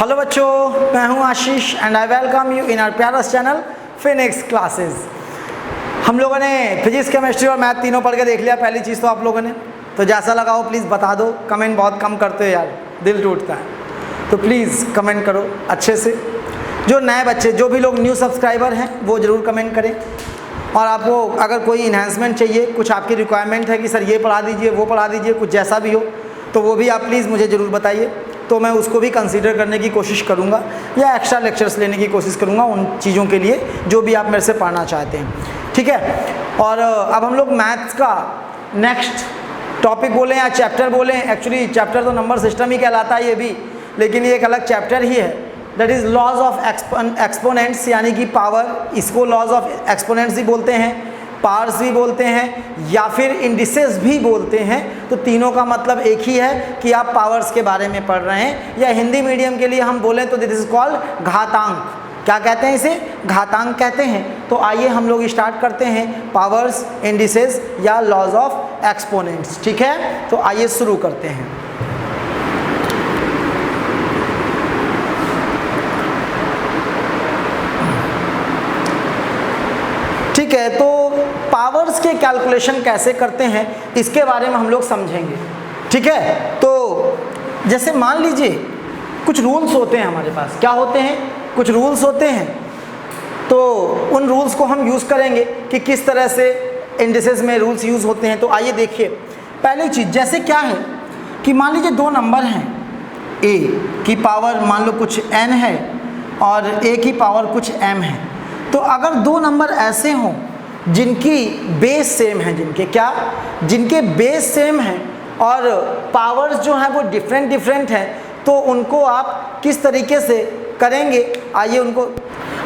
Hello बच्चों, मैं हूं Ashish and I welcome you in our प्यारस चैनल फिनिक्स क्लासेस। हम लोगों ने फिजिक्स, केमिस्ट्री और मैथ तीनों पढ़ के देख लिया। पहली चीज़ तो आप लोगों ने, तो जैसा लगा हो प्लीज़ बता दो। कमेंट बहुत कम करते हो यार, दिल टूटता है, तो प्लीज़ कमेंट करो अच्छे से। जो नए बच्चे, जो भी लोग न्यू सब्सक्राइबर हैं वो ज़रूर कमेंट करें। और आपको अगर कोई इन्हांसमेंट चाहिए, कुछ आपकी रिक्वायरमेंट है कि सर ये पढ़ा दीजिए, वो पढ़ा दीजिए, कुछ जैसा भी हो, तो वो भी आप प्लीज़ मुझे ज़रूर बताइए, तो मैं उसको भी कंसीडर करने की कोशिश करूँगा या एक्स्ट्रा लेक्चर्स लेने की कोशिश करूँगा उन चीज़ों के लिए जो भी आप मेरे से पढ़ना चाहते हैं, ठीक है। और अब हम लोग मैथ्स का नेक्स्ट टॉपिक बोलें या चैप्टर बोलें, एक्चुअली चैप्टर तो नंबर सिस्टम ही कहलाता है ये भी, लेकिन ये एक अलग चैप्टर ही है। That is laws of exponents, यानी कि पावर। इसको लॉज ऑफ एक्सपोनेंट्स भी बोलते हैं, पावर्स भी बोलते हैं, या फिर इंडिसेस भी बोलते हैं। तो तीनों का मतलब एक ही है कि आप पावर्स के बारे में पढ़ रहे हैं, या हिंदी मीडियम के लिए हम बोलें तो दिस इज कॉल्ड घातांक। क्या कहते हैं इसे? घातांक कहते हैं। तो आइए हम लोग स्टार्ट करते हैं पावर्स, इंडिसेस या लॉज ऑफ एक्सपोनेंट्स, ठीक है। तो आइए शुरू करते हैं। ठीक है, तो पावर्स के कैलकुलेशन कैसे करते हैं इसके बारे में हम लोग समझेंगे, ठीक है। तो जैसे मान लीजिए कुछ रूल्स होते हैं हमारे पास। क्या होते हैं? कुछ रूल्स होते हैं, तो उन रूल्स को हम यूज़ करेंगे कि किस तरह से इंडिसेस में रूल्स यूज़ होते हैं। तो आइए देखिए, पहली चीज़ जैसे क्या है कि मान लीजिए दो नंबर हैं, a की पावर मान लो कुछ n है और a की पावर कुछ m है। तो अगर दो नंबर ऐसे हों जिनकी बेस सेम है, जिनके बेस सेम हैं और पावर्स जो हैं वो डिफरेंट हैं, तो उनको आप किस तरीके से करेंगे? आइए उनको,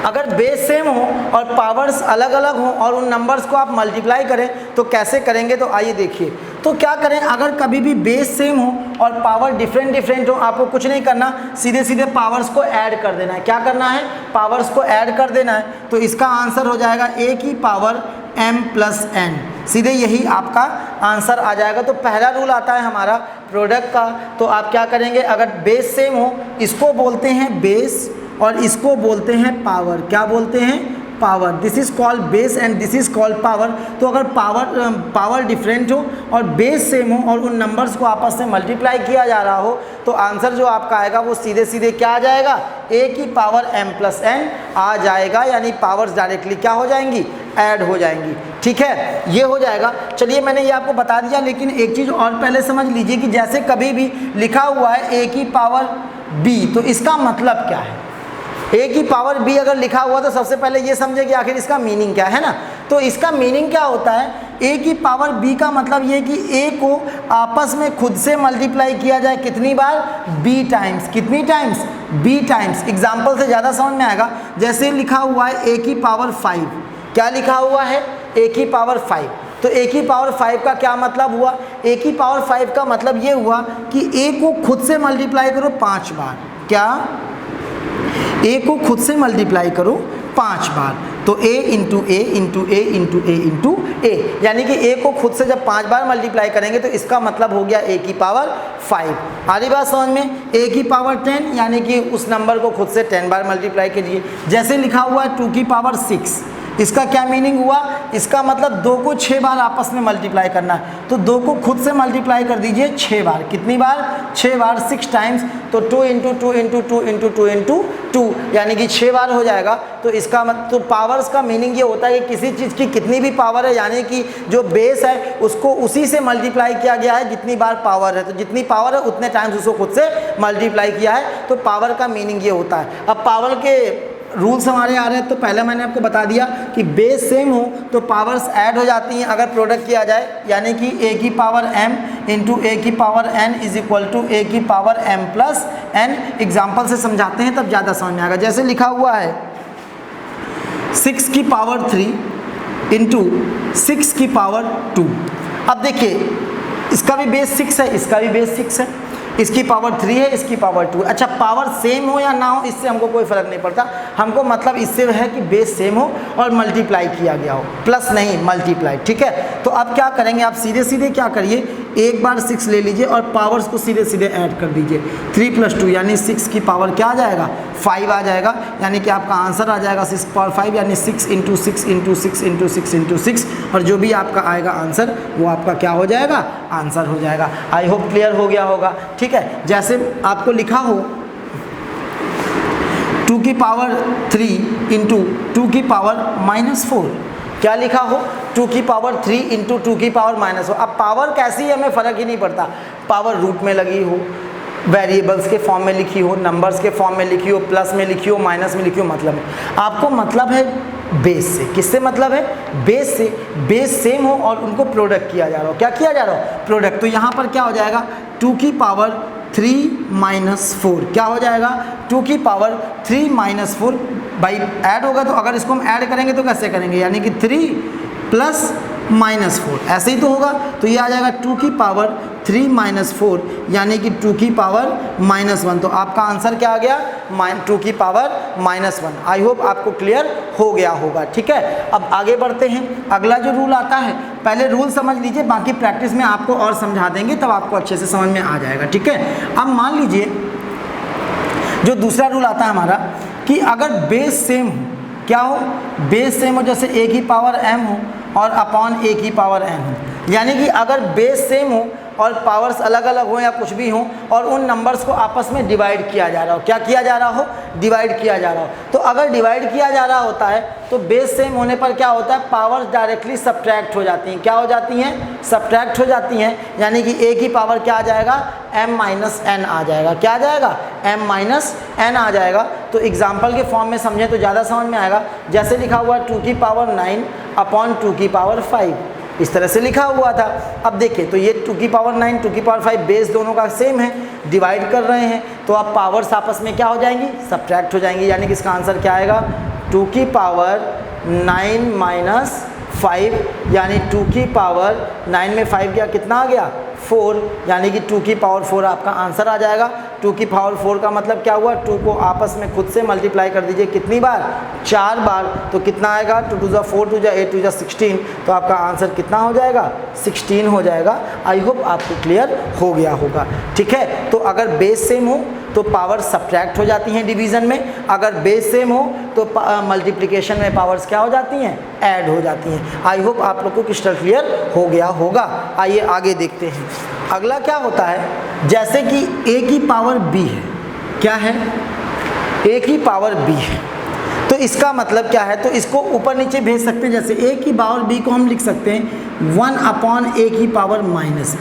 अगर बेस सेम हो और पावर्स अलग अलग हों और उन नंबर्स को आप मल्टीप्लाई करें तो कैसे करेंगे? तो आइए देखिए। तो क्या करें, अगर कभी भी बेस सेम हो और पावर डिफरेंट हो, आपको कुछ नहीं करना, सीधे सीधे पावर्स को ऐड कर देना है। क्या करना है? पावर्स को ऐड कर देना है। तो इसका आंसर हो जाएगा a की पावर m प्लस n, सीधे यही आपका आंसर आ जाएगा। तो पहला रूल आता है हमारा प्रोडक्ट का। तो आप क्या करेंगे, अगर बेस सेम हो, इसको बोलते हैं बेस और इसको बोलते हैं पावर। क्या बोलते हैं? Power. This is called base and this is called power. तो अगर पावर डिफरेंट हो और बेस सेम हो और उन नंबर्स को आपस में मल्टीप्लाई किया जा रहा हो, तो आंसर जो आपका आएगा वो सीधे सीधे क्या आ जाएगा? a की पावर m प्लस n आ जाएगा, यानी पावर्स डायरेक्टली क्या हो जाएंगी? ऐड हो जाएंगी, ठीक है। ये हो जाएगा। चलिए, मैंने ये आपको बता दिया, लेकिन एक चीज़ और पहले समझ लीजिए कि जैसे कभी भी लिखा हुआ है a की पावर b, तो इसका मतलब क्या है? a की पावर b अगर लिखा हुआ तो सबसे पहले ये समझे कि आखिर इसका मीनिंग क्या है ना। तो इसका मीनिंग क्या होता है? a की पावर b का मतलब ये कि a को आपस में खुद से मल्टीप्लाई किया जाए कितनी बार? b times. कितनी टाइम्स? b times. एग्जाम्पल से ज़्यादा समझ में आएगा। जैसे लिखा हुआ है a की पावर 5। क्या लिखा हुआ है? a की पावर 5। तो a की पावर 5 का क्या मतलब हुआ? a की पावर 5 का मतलब ये हुआ कि a को खुद से मल्टीप्लाई करो 5 बार। क्या? a को खुद से मल्टीप्लाई करो 5 बार। तो a into a into a into a into a, यानी कि a को खुद से जब 5 बार मल्टीप्लाई करेंगे तो इसका मतलब हो गया a की पावर 5। आधी बात समझ में? a की पावर 10, यानी कि उस नंबर को खुद से 10 बार मल्टीप्लाई कीजिए। जैसे लिखा हुआ है 2 की पावर 6, इसका क्या मीनिंग हुआ? इसका मतलब 2 को 6 बार आपस में मल्टीप्लाई करना है। तो 2 को खुद से मल्टीप्लाई कर दीजिए 6 बार। कितनी बार? 6 बार, 6 टाइम्स। तो 2 इंटू 2 इंटू 2 इंटू 2 इंटू 2, यानी कि 6 बार हो जाएगा। तो इसका मतलब, तो पावर्स का मीनिंग ये होता है कि किसी चीज़ की कितनी भी पावर है, यानी कि जो बेस है उसको उसी से मल्टीप्लाई किया गया है जितनी बार पावर है। तो जितनी पावर है उतने टाइम्स उसको खुद से मल्टीप्लाई किया है। तो पावर का मीनिंग ये होता है। अब पावर के रूल्स हमारे आ रहे हैं। तो पहले मैंने आपको बता दिया कि बेस सेम हो तो पावर्स ऐड हो जाती हैं अगर प्रोडक्ट किया जाए, यानी कि a की पावर m इंटू a की power n is equal to a की power m plus n। Example से समझाते हैं तब ज़्यादा समझ में आएगा। जैसे लिखा हुआ है 6 की पावर 3 इंटू 6 की पावर 2। अब देखिए, इसका भी बेस 6 है, इसका भी बेस 6 है। इसकी पावर 3 है, इसकी पावर 2। अच्छा, पावर सेम हो या ना हो इससे हमको कोई फ़र्क नहीं पड़ता, हमको मतलब इससे है कि बेस सेम हो और मल्टीप्लाई किया गया हो, प्लस नहीं मल्टीप्लाई, ठीक है। तो अब क्या करेंगे, आप सीधे सीधे क्या करिए, एक बार 6 ले लीजिए और पावर्स को सीधे सीधे ऐड कर दीजिए। 3 + 2 यानी 6 की पावर क्या आ जाएगा, 5 आ जाएगा, यानी कि आपका आंसर आ जाएगा 6 पावर 5 यानी 6 × 6 × 6 × 6 × 6, और जो भी आपका आएगा आंसर वो आपका क्या हो जाएगा, आंसर हो जाएगा। आई होप क्लियर हो गया होगा, ठीक है। जैसे आपको लिखा हो 2 की पावर 3 × 2 की पावर -4, क्या लिखा हो, 2 की पावर 3 × 2 की पावर -4। अब पावर कैसी है हमें फ़र्क ही नहीं पड़ता, पावर रूट में लगी हो, वेरिएबल्स के फॉर्म में लिखी हो, नंबर्स के फॉर्म में लिखी हो, प्लस में लिखी हो, माइनस में लिखी हो, मतलब है आपको मतलब है बेस से। किससे मतलब है, बेस से। बेस सेम हो और उनको प्रोडक्ट किया जा रहा हो, क्या किया जा रहा हो, प्रोडक्ट। तो यहाँ पर क्या हो जाएगा, 2 की पावर 3 - 4 क्या हो जाएगा, 2 की पावर 3 - 4 भाई ऐड होगा, तो अगर इसको हम ऐड करेंगे तो कैसे करेंगे, यानी कि 3 + -4 ऐसे ही तो होगा। तो ये आ जाएगा 2 की पावर 3 - 4 यानी कि 2 की पावर -1। तो आपका आंसर क्या आ गया, 2 की पावर -1। आई होप आपको क्लियर हो गया होगा, ठीक है। अब आगे बढ़ते हैं, अगला जो रूल आता है, पहले रूल समझ लीजिए, बाकी प्रैक्टिस में आपको और समझा देंगे, तब आपको अच्छे से समझ में आ जाएगा, ठीक है। अब मान लीजिए जो दूसरा रूल आता है हमारा कि अगर बेस सेम हो, क्या हो, बेस सेम हो, जैसे a की पावर m हो और अपॉन a की पावर n हो, यानी कि अगर बेस सेम हो और पावर्स अलग अलग हो या कुछ भी हो और उन नंबर्स को आपस में डिवाइड किया जा रहा हो, क्या किया जा रहा हो, डिवाइड किया जा रहा हो। तो अगर डिवाइड किया जा रहा होता है तो बेस सेम होने पर क्या होता है, पावर्स डायरेक्टली सब्ट्रैक्ट हो जाती हैं, क्या हो जाती हैं, सब्ट्रैक्ट हो जाती हैं, यानी कि a की पावर क्या आ जाएगा, m - n आ जाएगा, क्या आ जाएगा, m - n आ जाएगा। तो एग्जाम्पल के फॉर्म में समझें तो ज़्यादा समझ में आएगा, जैसे लिखा हुआ है 2 की पावर 9 अपॉन 2 की पावर 5, इस तरह से लिखा हुआ था। अब देखिए तो ये 2 की पावर 9 2 की पावर 5 बेस दोनों का सेम है, डिवाइड कर रहे हैं, तो अब पावर्स आपस में क्या हो जाएंगी, सब्ट्रैक्ट हो जाएंगी, यानी कि इसका आंसर क्या आएगा, 2 की पावर 9 - 5 यानी 2 की पावर 9 में 5 गया, कितना आ गया, 4, यानी कि 2 की पावर 4 आपका आंसर आ जाएगा। 2 की पावर 4 का मतलब क्या हुआ, 2 को आपस में खुद से मल्टीप्लाई कर दीजिए, कितनी बार, 4 बार, तो कितना आएगा, 2 × 4 2 × 8 2 × 16, तो आपका आंसर कितना हो जाएगा, 16 हो जाएगा। आई होप आपको क्लियर हो गया होगा, ठीक है। तो अगर बेस सेम हो तो पावर सब्ट्रैक्ट हो जाती हैं डिवीज़न में, अगर बेस सेम हो तो मल्टीप्लिकेशन में पावर्स क्या हो जाती हैं, ऐड हो जाती हैं। आई होप आप लोग को क्रिस्टल क्लियर हो गया होगा। आइए आगे देखते हैं, अगला क्या होता है, जैसे कि a की पावर b है, क्या है, a की पावर b है, तो इसका मतलब क्या है, तो इसको ऊपर नीचे भेज सकते हैं। जैसे a की पावर b को हम लिख सकते हैं 1/a की पावर -b,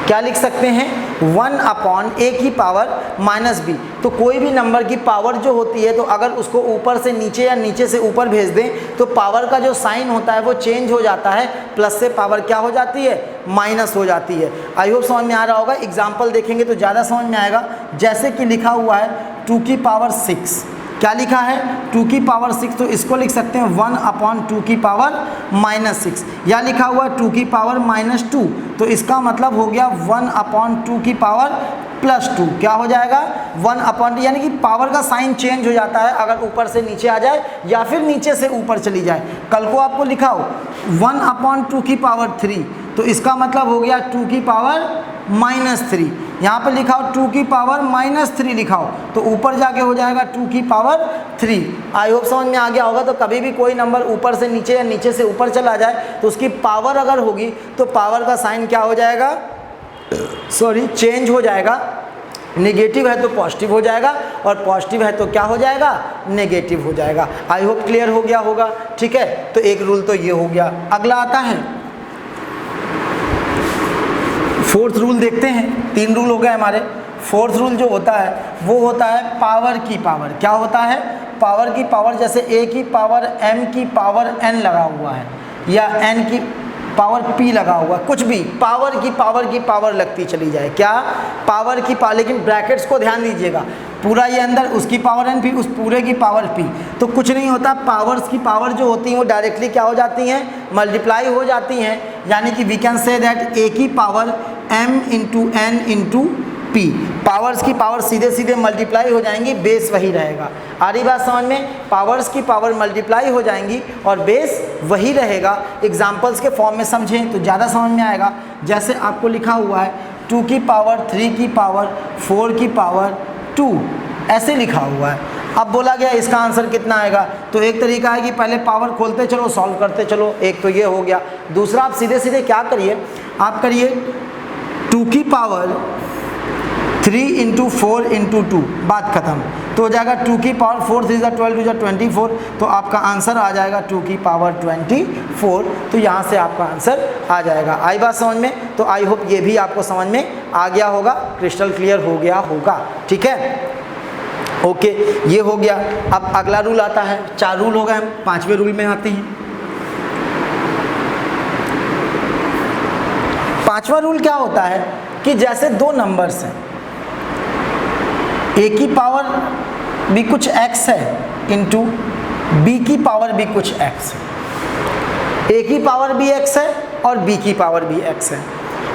क्या लिख सकते हैं, 1/a की पावर -b। तो कोई भी नंबर की पावर जो होती है, तो अगर उसको ऊपर से नीचे या नीचे से ऊपर भेज दें तो पावर का जो साइन होता है वो चेंज हो जाता है, प्लस से पावर क्या हो जाती है, माइनस हो जाती है। आई होप समझ में आ रहा होगा, एग्जाम्पल देखेंगे तो ज़्यादा समझ में आएगा। जैसे कि लिखा हुआ है 2 की पावर 6, क्या लिखा है, 2 की पावर 6, तो इसको लिख सकते हैं 1/2 की पावर -6, या लिखा हुआ है 2 की पावर -2, तो इसका मतलब हो गया 1/2 की पावर +2, क्या हो जाएगा, 1/2, यानी कि पावर का साइन चेंज हो जाता है अगर ऊपर से नीचे आ जाए या फिर नीचे से ऊपर चली जाए। कल को आपको लिखा हो 1/2 की पावर 3, तो इसका मतलब हो गया 2 की पावर -3, यहाँ पर लिखा हो 2 की पावर -3 लिखा हो, तो ऊपर जाके हो जाएगा 2 की पावर 3। आई होप समझ में आ गया होगा। तो कभी भी कोई नंबर ऊपर से नीचे या नीचे से ऊपर चला जाए तो उसकी पावर अगर होगी तो पावर का साइन क्या हो जाएगा, चेंज हो जाएगा, नेगेटिव है तो पॉजिटिव हो जाएगा और पॉजिटिव है तो क्या हो जाएगा, नेगेटिव हो जाएगा। आई होप क्लियर हो गया होगा, ठीक है। तो एक रूल तो ये हो गया। अगला आता है 4th रूल, देखते हैं, 3 रूल हो गए हमारे। 4th रूल जो होता है वो होता है पावर की पावर, क्या होता है, पावर की पावर, जैसे a की पावर m की पावर n लगा हुआ है या n की पावर p लगा हुआ, कुछ भी पावर की पावर लगती चली जाए, क्या, पावर की पावर, लेकिन ब्रैकेट्स को ध्यान दीजिएगा, पूरा ये अंदर उसकी पावर n फिर उस पूरे की पावर p, तो कुछ नहीं होता, पावर्स की पावर जो होती हैं वो डायरेक्टली क्या हो जाती हैं, मल्टीप्लाई हो जाती हैं। यानी कि we can say that a की power m × n × p. Powers की पावर सीधे सीधे मल्टीप्लाई हो जाएंगी, बेस वही रहेगा। आ रही बात समझ में? पावर्स की पावर मल्टीप्लाई हो जाएंगी और बेस वही रहेगा। एग्जाम्पल्स के फॉर्म में समझें तो ज़्यादा समझ में आएगा। जैसे आपको लिखा हुआ है 2 की पावर 3 की पावर 4 की पावर 2, ऐसे लिखा हुआ है। अब बोला गया इसका आंसर कितना आएगा, तो एक तरीका है कि पहले पावर खोलते चलो, सॉल्व करते चलो, एक तो ये हो गया। दूसरा आप सीधे सीधे क्या करिए, आप करिए 2 की पावर 3 इंटू 4 इंटू 2, बात खत्म। तो हो जाएगा 2 की पावर 4 3 12 2 24, तो आपका आंसर आ जाएगा 2 की पावर 24। तो यहाँ से आपका आंसर आ जाएगा। आई बात समझ में? तो आई होप ये भी आपको समझ में आ गया होगा, क्रिस्टल क्लियर हो गया होगा। ठीक है, ओके, ये हो गया। अब अगला रूल आता है, 4 रूल हो गए, हम 5वें रूल में आते हैं। 5वां रूल क्या होता है कि जैसे 2 नंबर्स हैं, ए की पावर भी कुछ x है इंटू बी की पावर भी कुछ x है। ए की पावर भी x है और बी की पावर भी x है,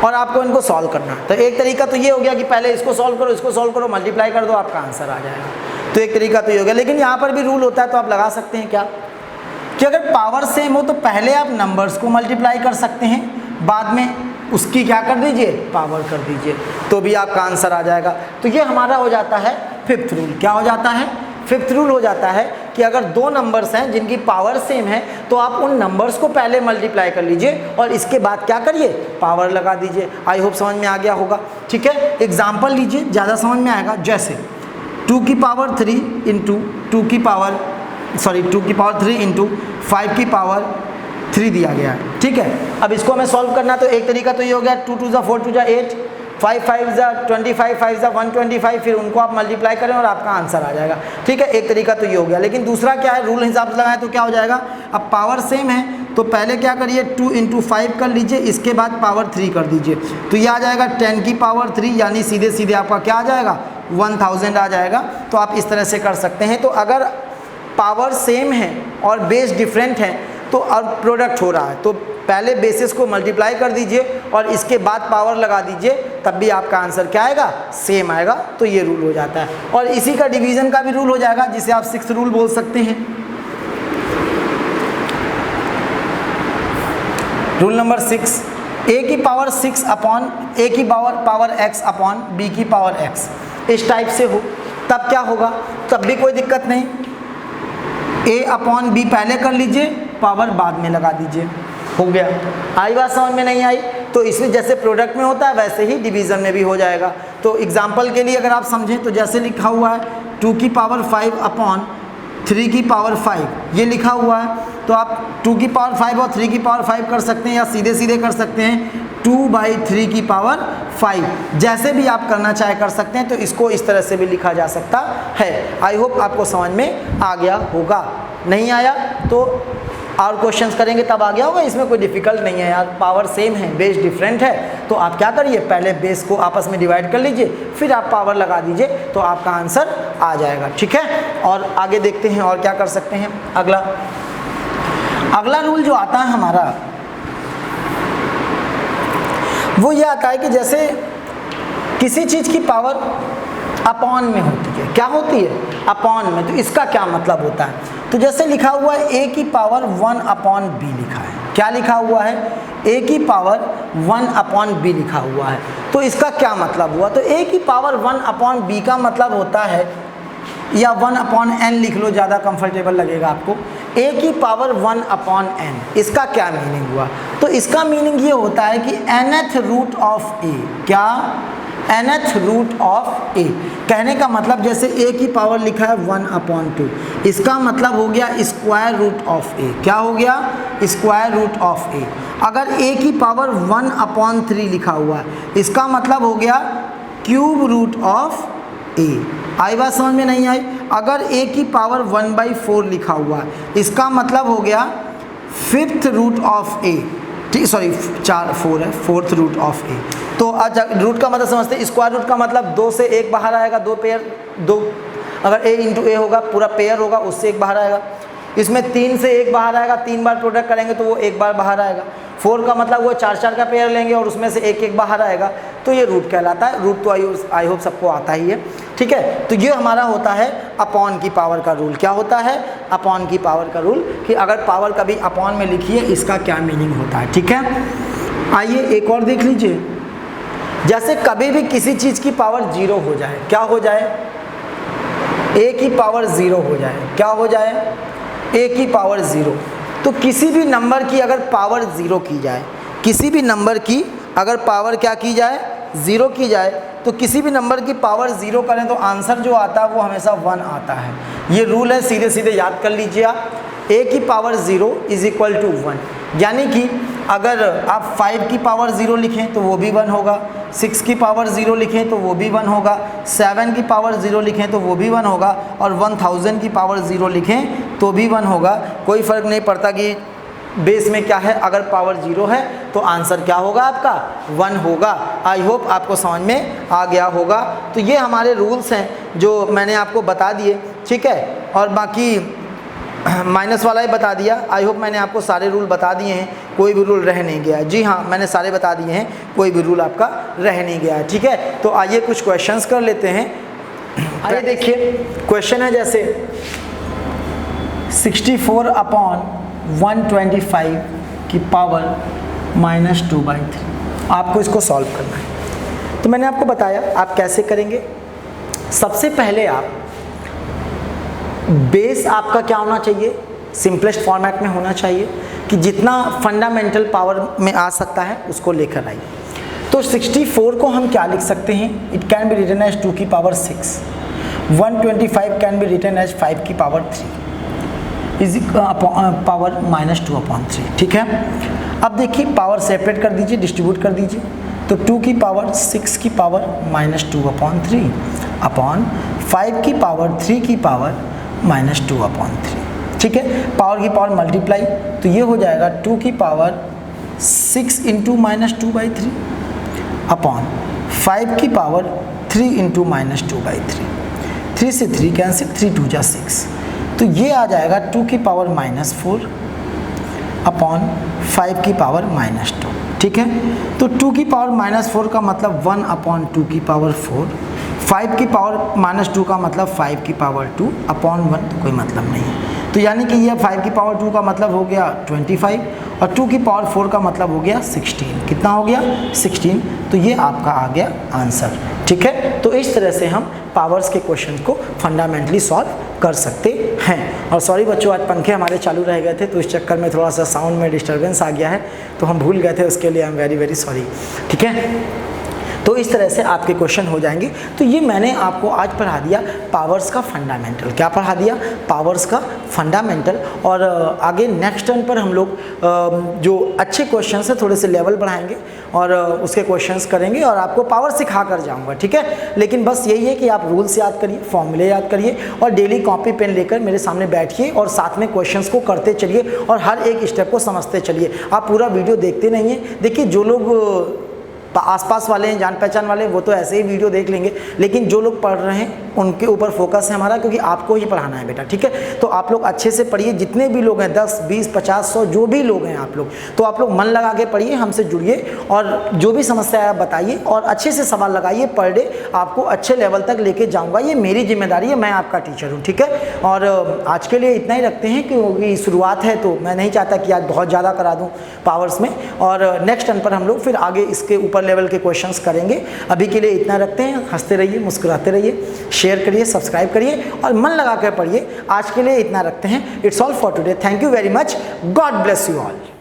और आपको इनको सॉल्व करना है। तो एक तरीका तो ये हो गया कि पहले इसको सॉल्व करो, इसको सॉल्व करो, मल्टीप्लाई कर दो, आपका आंसर आ जाएगा। तो एक तरीका तो ये हो गया। लेकिन यहाँ पर भी रूल होता है, तो आप लगा सकते हैं क्या कि अगर पावर सेम हो तो पहले आप नंबर्स को मल्टीप्लाई कर सकते हैं, बाद में उसकी क्या कर दीजिए, पावर कर दीजिए, तो भी आपका आंसर आ जाएगा। तो ये हमारा हो जाता है 5th रूल। क्या हो जाता है? 5th रूल हो जाता है कि अगर 2 नंबर्स हैं जिनकी पावर सेम है, तो आप उन नंबर्स को पहले मल्टीप्लाई कर लीजिए और इसके बाद क्या करिए, पावर लगा दीजिए। आई होप समझ में आ गया होगा। ठीक है, एग्जाम्पल लीजिए, ज़्यादा समझ में आएगा। जैसे 2 की पावर 3 इंटू 2 की पावर 3 इंटू 5 की पावर 3 दिया गया है। ठीक है, अब इसको हमें सॉल्व करना, तो एक तरीका तो ये हो गया 2 2 ज़ा 4 2 ज़ा 8, 5 5 ज़ा 25, 5 ज़ा 125, फिर उनको आप मल्टीप्लाई करें और आपका आंसर आ जाएगा। ठीक है, एक तरीका तो ये हो गया। लेकिन दूसरा क्या है, रूल हिसाब से लगाए तो क्या हो जाएगा, अब पावर सेम है तो पहले क्या करिए 2 इंटू 5 कर लीजिए, इसके बाद पावर 3 कर दीजिए, तो ये आ जाएगा 10 की पावर 3, यानी सीधे सीधे आपका क्या आ जाएगा, 1000 आ जाएगा। तो आप इस तरह से कर सकते हैं। तो अगर पावर सेम है और बेस डिफरेंट है तो अब प्रोडक्ट हो रहा है, तो पहले बेसिस को मल्टीप्लाई कर दीजिए और इसके बाद पावर लगा दीजिए, तब भी आपका आंसर क्या आएगा, सेम आएगा। तो ये रूल हो जाता है। और इसी का डिवीज़न का भी रूल हो जाएगा, जिसे आप 6th रूल बोल सकते हैं। रूल नंबर 6, ए की पावर 6 अपॉन ए की पावर x अपॉन बी की पावर x, इस टाइप से हो, तब क्या होगा, तब भी कोई दिक्कत नहीं, a अपॉन बी पहले कर लीजिए, पावर बाद में लगा दीजिए, हो गया। आई बात समझ में? नहीं आई? तो इसमें जैसे प्रोडक्ट में होता है वैसे ही डिवीज़न में भी हो जाएगा। तो एग्जाम्पल के लिए अगर आप समझें तो जैसे लिखा हुआ है 2 की पावर 5 अपॉन 3 की पावर 5, ये लिखा हुआ है, तो आप 2 की पावर 5 और 3 की पावर 5 कर सकते हैं, या सीधे सीधे कर सकते हैं 2/3 की पावर 5, जैसे भी आप करना चाहे कर सकते हैं। तो इसको इस तरह से भी लिखा जा सकता है। आई होप आपको समझ में आ गया होगा। नहीं आया तो और क्वेश्चंस करेंगे तब आ गया होगा, इसमें कोई डिफिकल्ट नहीं है यार। पावर सेम है, बेस डिफरेंट है, तो आप क्या करिए, पहले बेस को आपस में डिवाइड कर लीजिए, फिर आप पावर लगा दीजिए, तो आपका आंसर आ जाएगा। ठीक है, और आगे देखते हैं और क्या कर सकते हैं। अगला रूल जो आता है हमारा, वो ये आता है कि जैसे किसी चीज़ की पावर अपॉन में होती है, क्या होती है, अपॉन में, तो इसका क्या मतलब होता है। तो जैसे लिखा हुआ है a की पावर 1 अपॉन बी लिखा है, क्या लिखा हुआ है, a की पावर 1 अपॉन बी लिखा हुआ है, तो इसका क्या मतलब हुआ। तो a की पावर 1 अपॉन बी का मतलब होता है, या 1 अपॉन n लिख लो, ज़्यादा कंफर्टेबल लगेगा आपको, a की पावर 1 अपॉन n, इसका क्या मीनिंग हुआ। तो इसका मीनिंग ये होता है कि nth रूट ऑफ a, क्या, nth रूट ऑफ a, कहने का मतलब जैसे a की पावर लिखा है 1 अपॉन 2, इसका मतलब हो गया स्क्वायर रूट ऑफ a, क्या हो गया, स्क्वायर रूट ऑफ a। अगर a की पावर 1 अपॉन 3 लिखा हुआ है, इसका मतलब हो गया क्यूब रूट ऑफ a। आई बात समझ में नहीं आई। अगर a की पावर 1/4 लिखा हुआ है, इसका मतलब हो गया 5th रूट ऑफ a, ठीक, सॉरी 4 है, 4th रूट ऑफ a। तो आज रूट का मतलब समझते हैं, स्क्वायर रूट का मतलब 2 से 1 बाहर आएगा, 2 पेयर, 2, अगर a इंटू a होगा, पूरा पेयर होगा, उससे 1 बाहर आएगा। इसमें 3 से 1 बाहर आएगा, 3 बार प्रोडक्ट करेंगे तो वो 1 बार बाहर आएगा। 4 का मतलब वो 4 का पेयर लेंगे और उसमें से 1 बाहर आएगा। तो ये रूट कहलाता है। रूट तो आई होप सबको आता ही है, ठीक है। तो ये हमारा होता है अपॉन की पावर का रूल। क्या होता है? अपॉन की पावर का रूल, कि अगर पावर कभी अपॉन में लिखी है इसका क्या मीनिंग होता है, ठीक है। आइए एक और देख लीजिए, जैसे कभी भी किसी चीज़ की पावर जीरो हो जाए, क्या हो जाए? ए की पावर ज़ीरो हो जाए, क्या हो जाए? ए की पावर ज़ीरो। तो किसी भी नंबर की अगर पावर ज़ीरो की जाए, किसी भी नंबर की अगर पावर क्या की जाए? ज़ीरो की जाए, तो किसी भी नंबर की पावर ज़ीरो करें तो आंसर जो आता है वो हमेशा 1 आता है। ये रूल है, सीधे सीधे याद कर लीजिए आप। ए की पावर 0 इज इक्वल टू 1, यानी कि अगर आप 5 की पावर 0 लिखें तो वो भी 1 होगा, 6 की पावर 0 लिखें तो वो भी 1 होगा, 7 की पावर 0 लिखें तो वो भी 1 होगा, और 1000 की पावर 0 लिखें तो भी 1 होगा। कोई फ़र्क नहीं पड़ता कि बेस में क्या है, अगर पावर 0 है तो आंसर क्या होगा आपका? 1 होगा। आई होप आपको समझ में आ गया होगा। तो ये हमारे रूल्स हैं जो मैंने आपको बता दिए, ठीक है। और बाकी माइनस वाला ही बता दिया। आई होप मैंने आपको सारे रूल बता दिए हैं, कोई भी रूल रह नहीं गया। जी हाँ, मैंने सारे बता दिए हैं, कोई भी रूल आपका रह नहीं गया है, ठीक है। तो आइए कुछ क्वेश्चंस कर लेते हैं। आइए देखिए, क्वेश्चन है जैसे 64/125 की पावर -2/3। आपको इसको सॉल्व करना है। तो मैंने आपको बताया आप कैसे करेंगे। सबसे पहले आप बेस आपका क्या होना चाहिए? सिंपलेस्ट फॉर्मेट में होना चाहिए, कि जितना फंडामेंटल पावर में आ सकता है उसको लेकर आइए। तो 64 को हम क्या लिख सकते हैं? It can be written as 2 की power 6। 125 can be written as 5 की पावर 3 इज पावर -2/3, ठीक है। अब देखिए पावर सेपरेट कर दीजिए, डिस्ट्रीब्यूट कर दीजिए। तो 2 की पावर 6 की पावर -2/3 अपॉन 5 की पावर 3 की पावर -2/3, ठीक है। पावर की पावर मल्टीप्लाई, तो ये हो जाएगा 2 की पावर 6 इंटू -2/3 अपॉन 5 की पावर 3 इंटू -2/3। 3 से 3 कैंसिल, 3 2 जा 6, तो ये आ जाएगा 2 की पावर -4 अपॉन 5 की पावर -2, ठीक है। तो 2 की पावर -4 का मतलब 1/2 की पावर 4, 5 की पावर -2 का मतलब 5 की पावर 2 अपॉन 1, तो कोई मतलब नहीं है। तो यानी कि ये 5 की पावर 2 का मतलब हो गया 25, और 2 की पावर 4 का मतलब हो गया 16। कितना हो गया? 16। तो ये आपका आ गया आंसर, ठीक है। तो इस तरह से हम पावर्स के क्वेश्चन को फंडामेंटली सॉल्व कर सकते हैं। और सॉरी बच्चों, आज पंखे हमारे चालू रह गए थे, तो इस चक्कर में थोड़ा सा साउंड में डिस्टर्बेंस आ गया है, तो हम भूल गए थे, उसके लिए I am very very sorry, ठीक है। तो इस तरह से आपके क्वेश्चन हो जाएंगे। तो ये मैंने आपको आज पढ़ा दिया पावर्स का फंडामेंटल। क्या पढ़ा दिया? पावर्स का फंडामेंटल। और आगे नेक्स्ट टर्न पर हम लोग जो अच्छे क्वेश्चन है थोड़े से लेवल बढ़ाएंगे और उसके क्वेश्चंस करेंगे और आपको पावर सिखा कर जाऊँगा, ठीक है। लेकिन बस यही है कि आप रूल्स याद करिए, फॉर्मूले याद करिए, और डेली कॉपी पेन लेकर मेरे सामने बैठिए और साथ में क्वेश्चंस को करते चलिए और हर एक स्टेप को समझते चलिए। आप पूरा वीडियो देखते नहीं हैं। देखिए, जो लोग आसपास वाले हैं, जान पहचान वाले, वो तो ऐसे ही वीडियो देख लेंगे, लेकिन जो लोग पढ़ रहे हैं उनके ऊपर फोकस है हमारा, क्योंकि आपको ही पढ़ाना है बेटा, ठीक है। तो आप लोग अच्छे से पढ़िए, जितने भी लोग हैं 10 20 50 100 जो भी लोग हैं आप लोग, तो आप लोग मन लगा के पढ़िए, हमसे जुड़िए और जो भी समस्या है आप बताइए और अच्छे से सवाल लगाइए। पर डे आपको अच्छे लेवल तक लेके जाऊँगा, ये मेरी जिम्मेदारी है, मैं आपका टीचर हूँ, ठीक है। और आज के लिए इतना ही रखते हैं, क्योंकि शुरुआत है तो मैं नहीं चाहता कि आज बहुत ज़्यादा करा दूँ पावर्स में। और नेक्स्ट टर्न पर हम लोग फिर आगे इसके ऊपर लेवल के क्वेश्चंस करेंगे। अभी के लिए इतना रखते हैं। हंसते रहिए, मुस्कुराते रहिए, शेयर करिए, सब्सक्राइब करिए और मन लगा कर पढ़िए। आज के लिए इतना रखते हैं। It's all for today. Thank you very much. God bless you all.